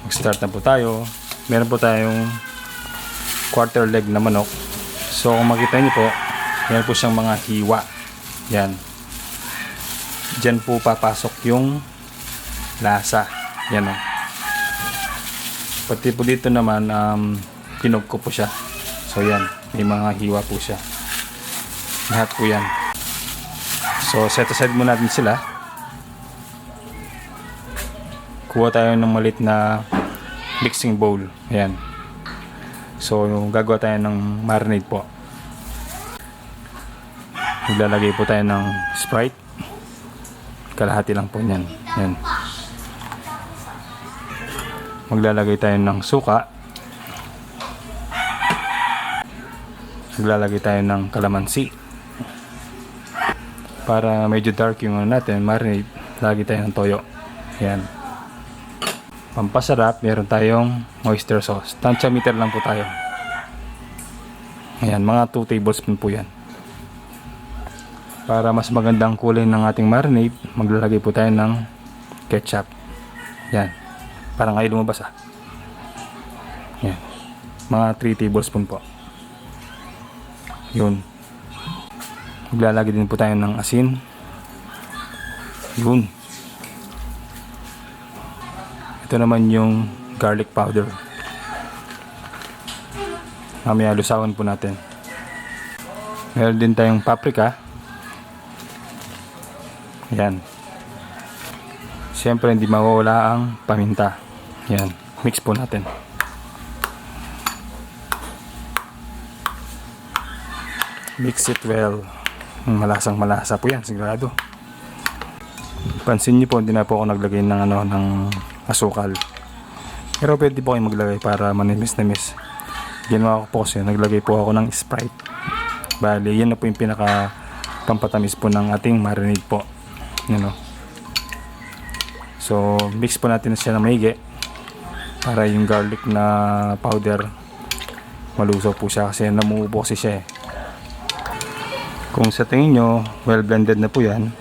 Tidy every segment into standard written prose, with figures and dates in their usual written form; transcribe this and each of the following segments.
Mag-start na po tayo. Meron po tayong quarter leg na manok. So kung makita niyo po, meron po siyang mga hiwa. Yan. Diyan po papasok yung lasa. Yan o. Pati po dito naman, kinog ko po siya. So yan, may mga hiwa po siya. Lahat po yan. So set aside muna natin sila. Kuha tayo ng maliit na mixing bowl. Ayan. So gagawa tayo ng marinade po. Maglalagay po tayo ng Sprite. Kalahati lang po niyan. Ayan. Maglalagay tayo ng suka. Maglalagay tayo ng kalamansi. Para medyo dark yung ano natin, marinade, lagi tayo ng toyo. Ayan. Pampasarap, meron tayong oyster sauce. Tansya meter lang po tayo. Ayan, mga 2 tablespoon po yan. Para mas magandang kulay ng ating marinade, maglalagay po tayo ng ketchup. Ayan. Parang ngayon lumabas ah. Ayan. Mga 3 tablespoon po. Yun. Maglalagay din po tayo ng asin. Yun. Ito naman yung garlic powder. Mamaya lusawan po natin. Meron din tayong paprika. Yan. Siyempre hindi mawawala ang paminta. Yan. Mix po natin. Mix it well. Malasang malasa po yan, sigurado. Pansin niyo po, hindi na po ako naglagay ng ng asukal. Pero pwede po kayo maglagay para manimis-nimis. Ginawa ko po kasi naglagay po ako ng Sprite. Bali, yan na po yung pinaka pampatamis po ng ating marinade po. Yan o. So, mix po natin siya ng maigi para yung garlic na powder malusaw po siya kasi namumubo kasi siya eh. Kung sa tingin nyo, well blended na po yan,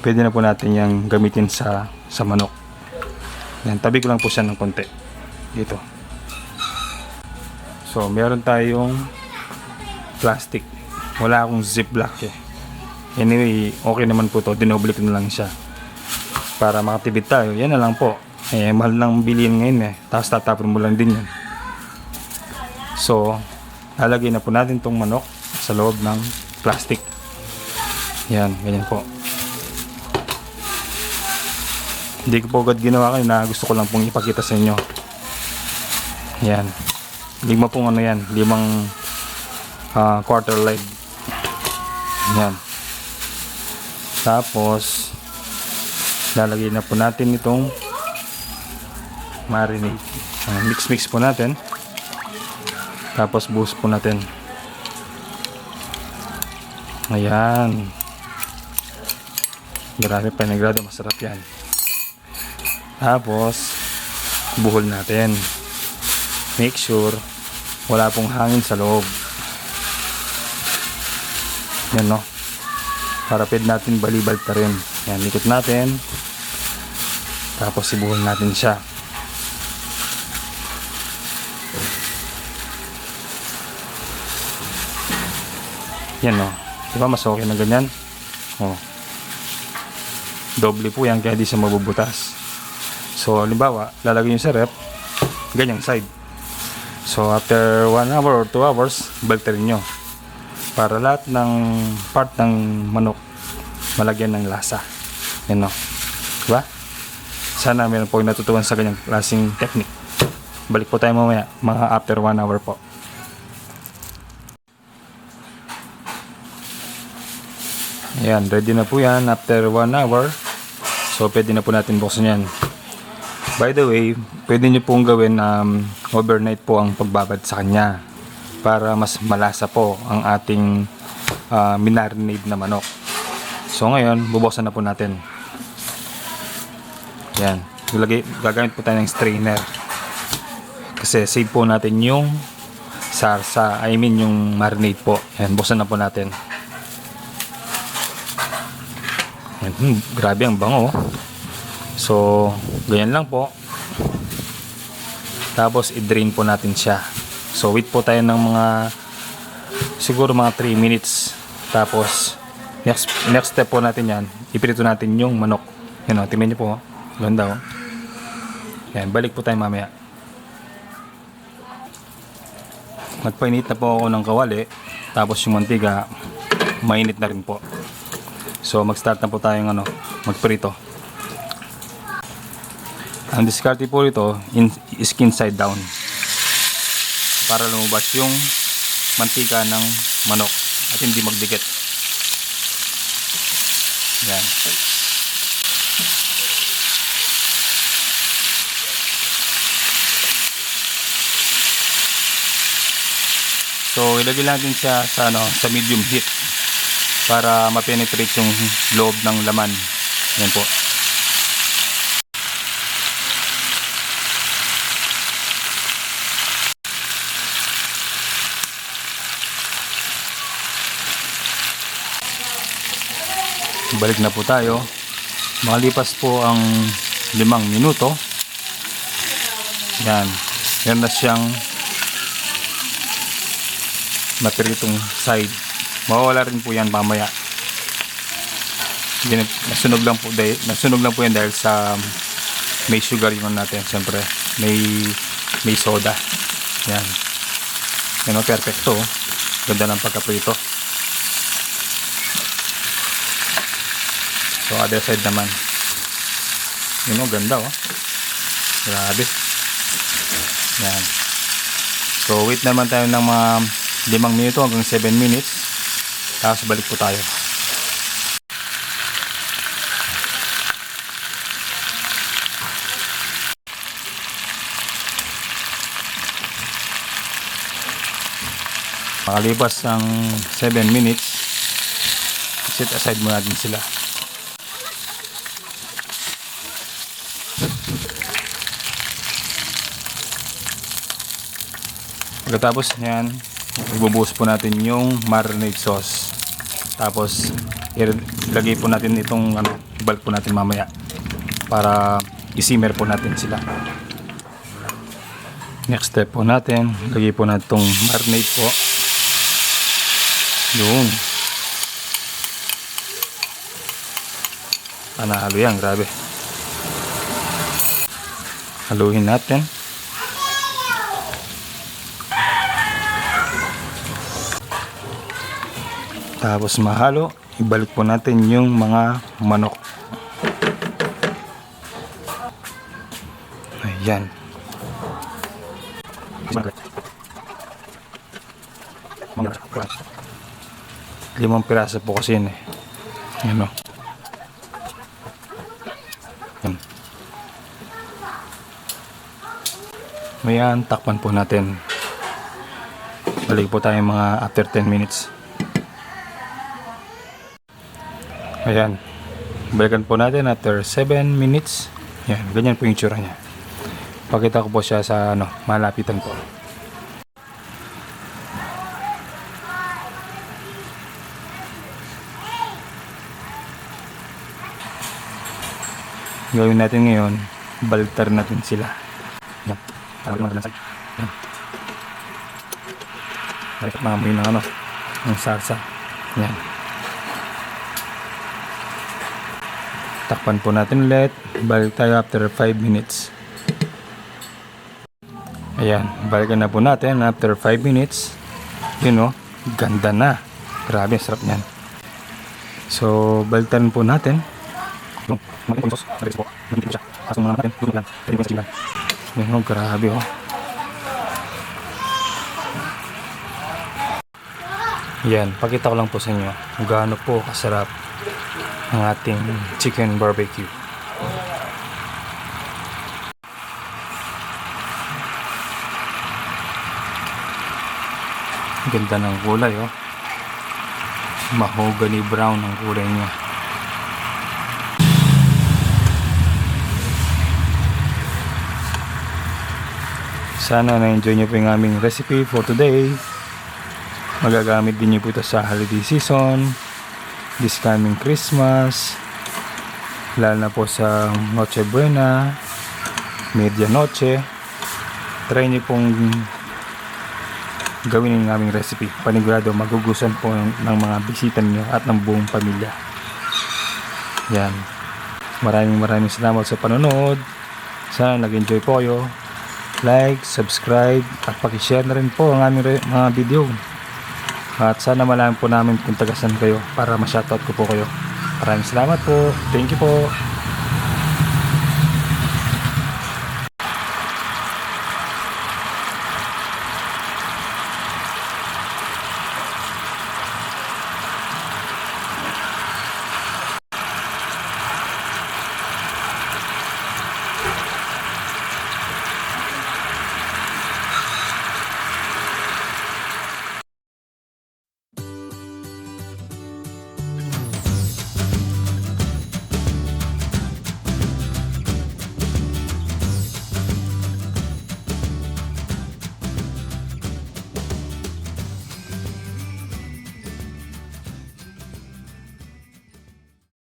pwede na po natin yung gamitin sa manok. Yan, tabi ko lang po siya ng konti. Dito. So, meron tayong plastic. Wala akong ziplock eh. Anyway, okay naman po to. Dinoble ko na lang siya. Para makatipid tayo. Yan na lang po. Eh, mahal nang bilhin ngayon eh. Tapos tatapon mo lang din yan. So, lalagay na po natin tong manok sa loob ng plastic. Yan, ganyan po. Hindi ko po agad ginawa kayo na gusto ko lang pong ipakita sa inyo. Yan. 5 pong ano yan. 5 quarter leg. Yan. Tapos, lalagay na po natin itong marinade. Mix po natin. Tapos, buhos po natin. Ayan. Grabe, panagrado, masarap yan. Tapos buhol natin. Make sure wala pong hangin sa loob. Yan no. Para pwede natin balibal pa rin. Yan, ikot natin. Tapos ibuhol natin siya. Yan no. Diba mas okay na ganyan? Oh. Doble po yan kaya di siya mabubutas. So halimbawa, lalagay nyo sa rep, ganyang side. So after 1 hour or 2 hours, balterin nyo. Para lahat ng part ng manok malagyan ng lasa. Yan no. Diba? Sana meron po natutunan sa ganyang klaseng technique. Balik po tayo mamaya, mga after 1 hour po. Ayan, ready na po yan after 1 hour. So, pwede na po natin buksan yan. By the way, pwede nyo pong gawin overnight po ang pagbabad sa kanya para mas malasa po ang ating minarinade na manok. So, ngayon, bubuksan na po natin. Ayan, gagamit po tayo ng strainer. Kasi save po natin yung sarsa, yung marinade po. Ayan, buksan na po natin. Grabe ang bango. So, ganyan lang po. Tapos i-drain po natin siya. So wait po tayo ng siguro mga 3 minutes. Tapos next step po natin yan, iprito natin yung manok. Yan o, tingnan nyo po. Ganda o. Yan, balik po tayo mamaya. Nagpainit na po ako ng kawali. Tapos yung mantiga, mainit na rin po. So mag-start na po tayong magprito. Ang diskarte po ito, skin side down. Para lumabas yung mantika ng manok at hindi magdikit. Yan. So ilagay natin siya sa medium heat para ma-penetrate yung loob ng laman. Yan po. Balik na po tayo. Makalipas po ang 5 minuto. Yan. Yan na siyang napiritong side. Mawawala rin po yan mamaya. Nasunog lang po yan dahil sa may sugar yun natin. Siyempre may soda. Yan. Yan o, perfecto. Ganda ng pagkaprito. So other side naman. Yun o, ganda o. Grabe. Yan. So wait naman tayo ng mga 5 minuto hanggang 7 minutes. Tapos balik po tayo. Makalipas ang 7 minutes, set aside muna natin sila. Pagkatapos nyan, ibubuhos po natin yung marinade sauce. Tapos ilagay po natin itong ibalik po natin mamaya para i-simmer po natin sila. Next step po natin, lagay po natin itong marinade po. Yun. Panahalo yan, grabe. Haluin natin. Tapos mahalo, ibalik po natin yung mga manok. Ayan. 5 piraso po kasi yun eh. Ayan o. Ayan, takpan po natin. Balik po tayo mga after 10 minutes. Ayan, balikan po natin after 7 minutes. Yan, ganyan po yung tsura niya. Pakita ko po siya sa malapitan po. Gawin natin ngayon, baliktar natin sila. Yan, tawag natin lang sa yan. Balik maamoy ng ng salsa. Yan. Takpan po natin ulit. Balik tayo after 5 minutes. Ayan, balikan na po natin after 5 minutes. Yun o, ganda na. Grabe, sarap niyan. So, balikan po natin. Yun o, grabe o. Yan, pakita ko lang po sa inyo kung gaano po kasarap ang ating chicken barbecue. Ganda ng kulay oh. Mahogany brown ang kulay niya. Sana na-enjoy niyo po yung aming recipe for today. Magagamit din niyo po ito sa holiday season, this coming Christmas, lalo na po sa Noche Buena, Medianoche, try nyo pong gawin yung aming recipe. Panigurado magugustuhan po ng mga bisita nyo at ng buong pamilya. Yan. Maraming salamat sa panonood. Sana nag-enjoy po kayo. Like, subscribe, at pakishare na rin po ang aming mga video. At sana malaman po namin kung tagasan kayo para ma-shoutout ko po kayo. Maraming salamat po. Thank you po.